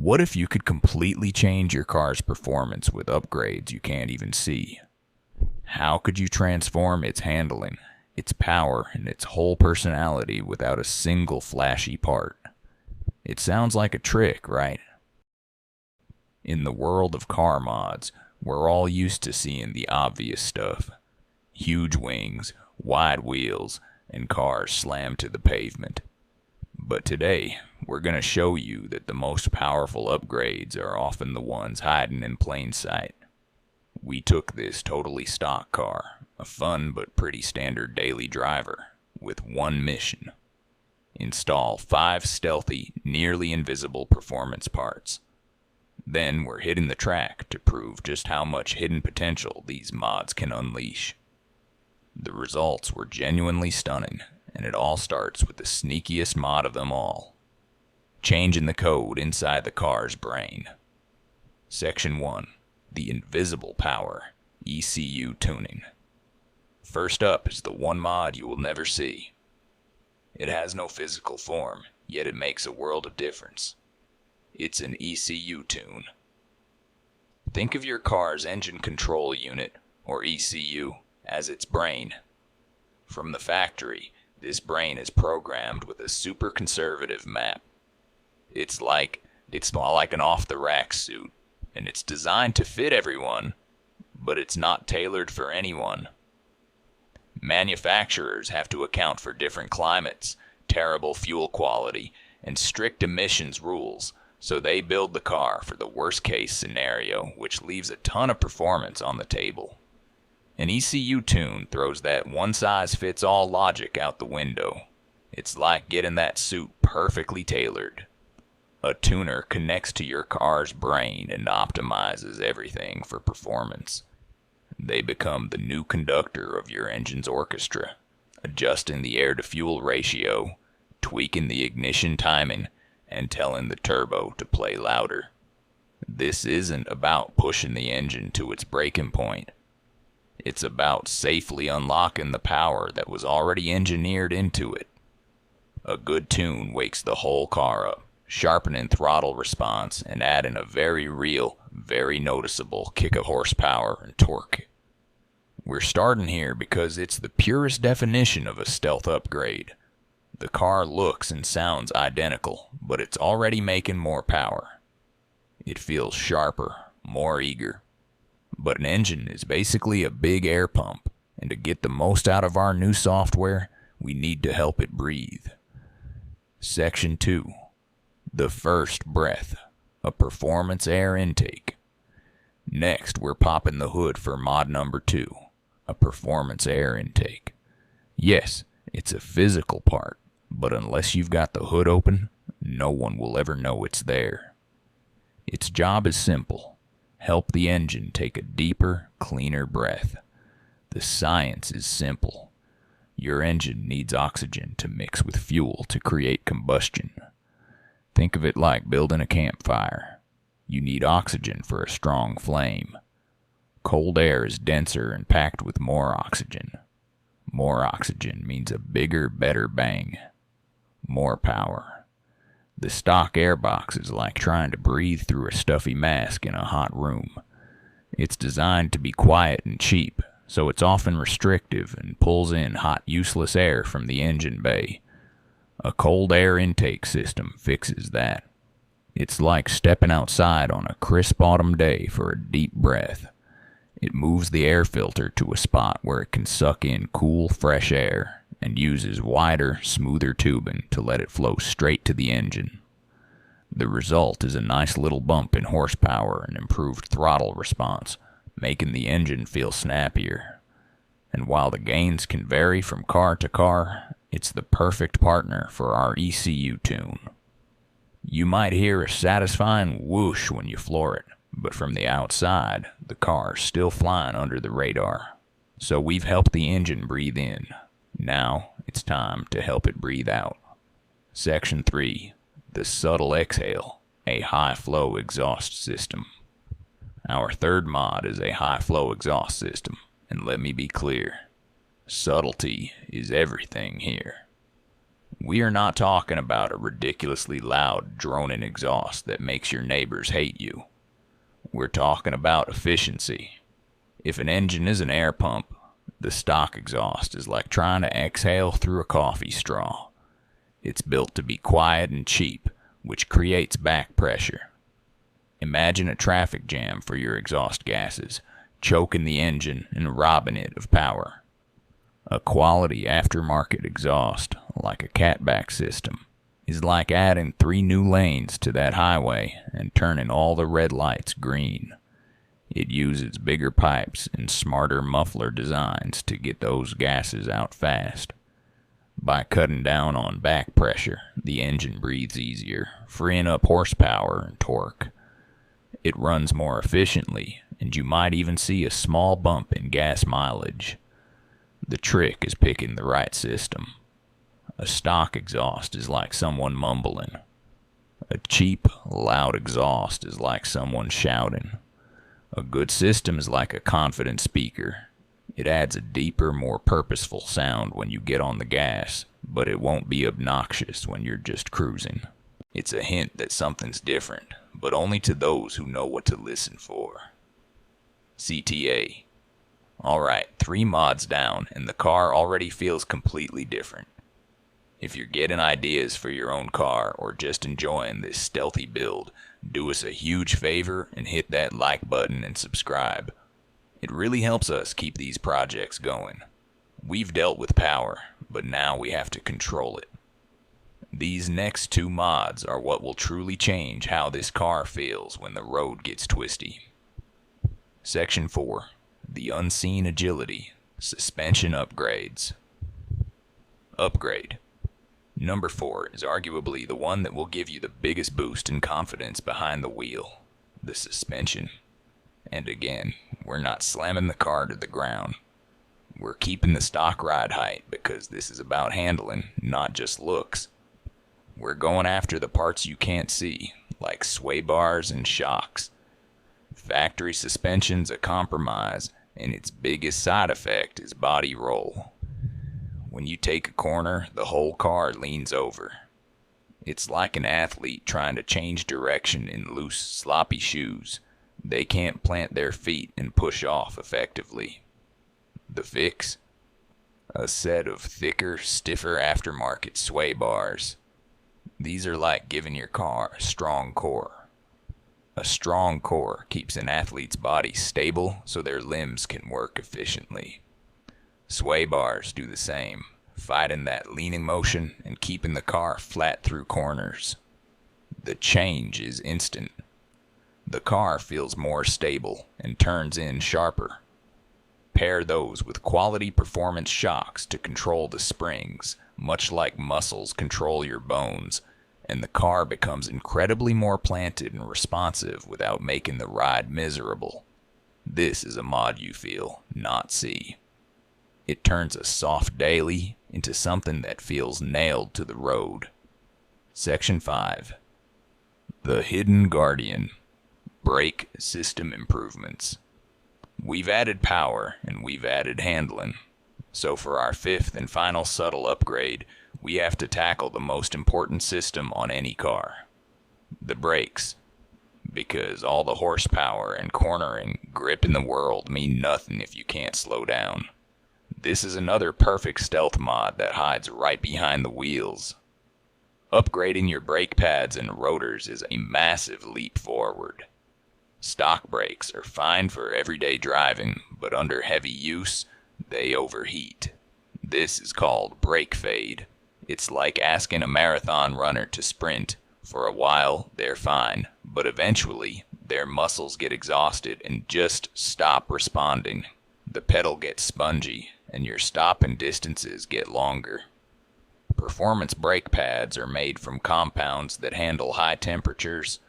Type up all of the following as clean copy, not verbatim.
What if you could completely change your car's performance with upgrades you can't even see? How could you transform its handling, its power, and its whole personality without a single flashy part? It sounds like a trick, right? In the world of car mods, we're all used to seeing the obvious stuff. Huge wings, wide wheels, and cars slammed to the pavement. But today, we're going to show you that the most powerful upgrades are often the ones hiding in plain sight. We took this totally stock car, a fun but pretty standard daily driver, with one mission. Install 5 stealthy, nearly invisible performance parts. Then we're hitting the track to prove just how much hidden potential these mods can unleash. The results were genuinely stunning, and it all starts with the sneakiest mod of them all. Changing the code inside the car's brain. Section 1. The Invisible Power, ECU Tuning. First up is the one mod you will never see. It has no physical form, yet it makes a world of difference. It's an ECU tune. Think of your car's engine control unit, or ECU, as its brain. From the factory, this brain is programmed with a super conservative map. It's like an off-the-rack suit, and it's designed to fit everyone, but it's not tailored for anyone. Manufacturers have to account for different climates, terrible fuel quality, and strict emissions rules, so they build the car for the worst-case scenario, which leaves a ton of performance on the table. An ECU tune throws that one-size-fits-all logic out the window. It's like getting that suit perfectly tailored. A tuner connects to your car's brain and optimizes everything for performance. They become the new conductor of your engine's orchestra, adjusting the air-to-fuel ratio, tweaking the ignition timing, and telling the turbo to play louder. This isn't about pushing the engine to its breaking point. It's about safely unlocking the power that was already engineered into it. A good tune wakes the whole car up, sharpening throttle response and adding a very real, very noticeable kick of horsepower and torque. We're starting here because it's the purest definition of a stealth upgrade. The car looks and sounds identical, but it's already making more power. It feels sharper, more eager. But an engine is basically a big air pump, and to get the most out of our new software, we need to help it breathe. Section 2. The First Breath, a performance air intake. Next, we're popping the hood for mod number 2, a performance air intake. Yes, it's a physical part, but unless you've got the hood open, no one will ever know it's there. Its job is simple. Help the engine take a deeper, cleaner breath. The science is simple. Your engine needs oxygen to mix with fuel to create combustion. Think of it like building a campfire. You need oxygen for a strong flame. Cold air is denser and packed with more oxygen. More oxygen means a bigger, better bang. More power. The stock airbox is like trying to breathe through a stuffy mask in a hot room. It's designed to be quiet and cheap, so it's often restrictive and pulls in hot, useless air from the engine bay. A cold air intake system fixes that. It's like stepping outside on a crisp autumn day for a deep breath. It moves the air filter to a spot where it can suck in cool, fresh air, and uses wider, smoother tubing to let it flow straight to the engine. The result is a nice little bump in horsepower and improved throttle response, making the engine feel snappier. And while the gains can vary from car to car, it's the perfect partner for our ECU tune. You might hear a satisfying whoosh when you floor it, but from the outside, the car's still flying under the radar. So we've helped the engine breathe in. Now, it's time to help it breathe out. Section 3. The Subtle Exhale, a high-flow exhaust system. Our third mod is a high-flow exhaust system, and let me be clear. Subtlety is everything here. We are not talking about a ridiculously loud, droning exhaust that makes your neighbors hate you. We're talking about efficiency. If an engine is an air pump, the stock exhaust is like trying to exhale through a coffee straw. It's built to be quiet and cheap, which creates back pressure. Imagine a traffic jam for your exhaust gases, choking the engine and robbing it of power. A quality aftermarket exhaust, like a catback system, is like adding 3 new lanes to that highway and turning all the red lights green. It uses bigger pipes and smarter muffler designs to get those gases out fast. By cutting down on back pressure, the engine breathes easier, freeing up horsepower and torque. It runs more efficiently, and you might even see a small bump in gas mileage. The trick is picking the right system. A stock exhaust is like someone mumbling. A cheap, loud exhaust is like someone shouting. A good system is like a confident speaker. It adds a deeper, more purposeful sound when you get on the gas, but it won't be obnoxious when you're just cruising. It's a hint that something's different, but only to those who know what to listen for. CTA. Alright, 3 mods down, and the car already feels completely different. If you're getting ideas for your own car, or just enjoying this stealthy build, do us a huge favor and hit that like button and subscribe. It really helps us keep these projects going. We've dealt with power, but now we have to control it. These next 2 mods are what will truly change how this car feels when the road gets twisty. Section 4. The Unseen Agility. Suspension Upgrades. Upgrade. Number 4 is arguably the one that will give you the biggest boost in confidence behind the wheel. The suspension. And again, we're not slamming the car to the ground. We're keeping the stock ride height because this is about handling, not just looks. We're going after the parts you can't see, like sway bars and shocks. Factory suspension's a compromise, and its biggest side effect is body roll. When you take a corner, the whole car leans over. It's like an athlete trying to change direction in loose, sloppy shoes. They can't plant their feet and push off effectively. The fix? A set of thicker, stiffer aftermarket sway bars. These are like giving your car a strong core. A strong core keeps an athlete's body stable so their limbs can work efficiently. Sway bars do the same, fighting that leaning motion and keeping the car flat through corners. The change is instant. The car feels more stable and turns in sharper. Pair those with quality performance shocks to control the springs, much like muscles control your bones, and the car becomes incredibly more planted and responsive without making the ride miserable. This is a mod you feel, not see. It turns a soft daily into something that feels nailed to the road. Section 5. The Hidden Guardian. Brake System Improvements. We've added power and we've added handling. So for our 5th and final subtle upgrade, we have to tackle the most important system on any car. The brakes. Because all the horsepower and cornering grip in the world mean nothing if you can't slow down. This is another perfect stealth mod that hides right behind the wheels. Upgrading your brake pads and rotors is a massive leap forward. Stock brakes are fine for everyday driving, but under heavy use, they overheat. This is called brake fade. It's like asking a marathon runner to sprint. For a while, they're fine, but eventually, their muscles get exhausted and just stop responding. The pedal gets spongy, and your stopping distances get longer. Performance brake pads are made from compounds that handle high temperatures,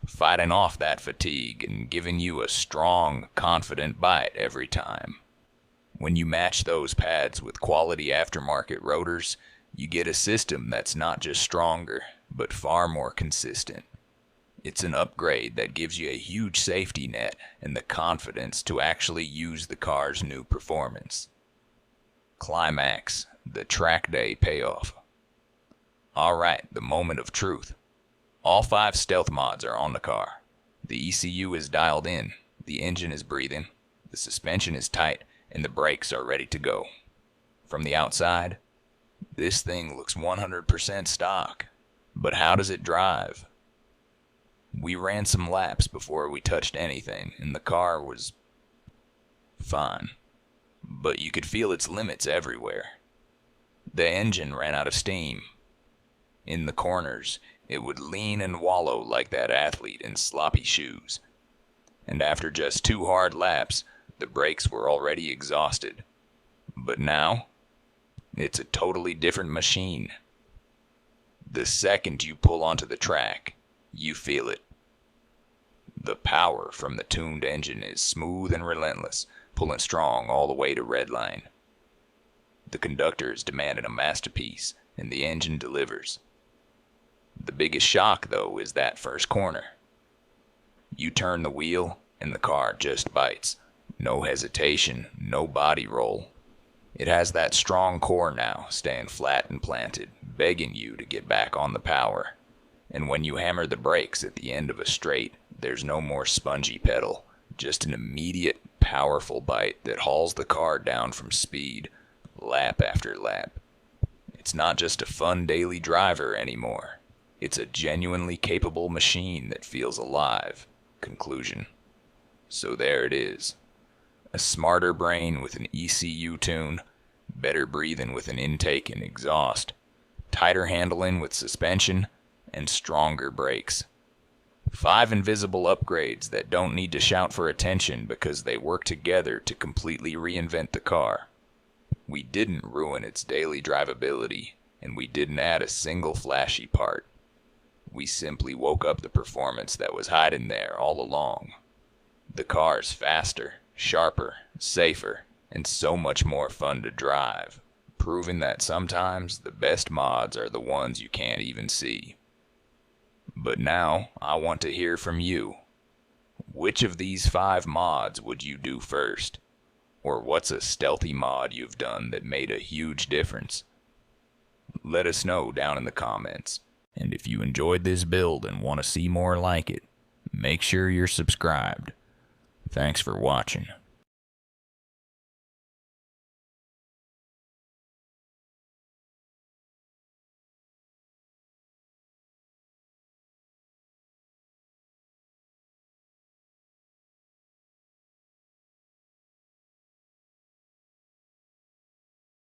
fighting off that fatigue and giving you a strong, confident bite every time. When you match those pads with quality aftermarket rotors, you get a system that's not just stronger, but far more consistent. It's an upgrade that gives you a huge safety net and the confidence to actually use the car's new performance. Climax, the track day payoff. Alright, the moment of truth. All 5 stealth mods are on the car. The ECU is dialed in, the engine is breathing, the suspension is tight, and the brakes are ready to go. From the outside, this thing looks 100% stock. But how does it drive? We ran some laps before we touched anything, and the car was fine. But you could feel its limits everywhere. The engine ran out of steam. In the corners, it would lean and wallow like that athlete in sloppy shoes. And after just 2 hard laps, the brakes were already exhausted. But now, it's a totally different machine. The second you pull onto the track, you feel it. The power from the tuned engine is smooth and relentless, pulling strong all the way to redline. The conductor is demanding a masterpiece, and the engine delivers. The biggest shock, though, is that first corner. You turn the wheel, and the car just bites. No hesitation, no body roll. It has that strong core now, staying flat and planted, begging you to get back on the power. And when you hammer the brakes at the end of a straight, there's no more spongy pedal, just an immediate, powerful bite that hauls the car down from speed, lap after lap. It's not just a fun daily driver anymore. It's a genuinely capable machine that feels alive. Conclusion. So there it is. A smarter brain with an ECU tune, better breathing with an intake and exhaust, tighter handling with suspension, and stronger brakes. 5 invisible upgrades that don't need to shout for attention because they work together to completely reinvent the car. We didn't ruin its daily drivability, and we didn't add a single flashy part. We simply woke up the performance that was hiding there all along. The car's faster, sharper, safer, and so much more fun to drive, proving that sometimes the best mods are the ones you can't even see. But now, I want to hear from you. Which of these 5 mods would you do first? Or what's a stealthy mod you've done that made a huge difference? Let us know down in the comments. And if you enjoyed this build and want to see more like it, make sure you're subscribed. Thanks for watching.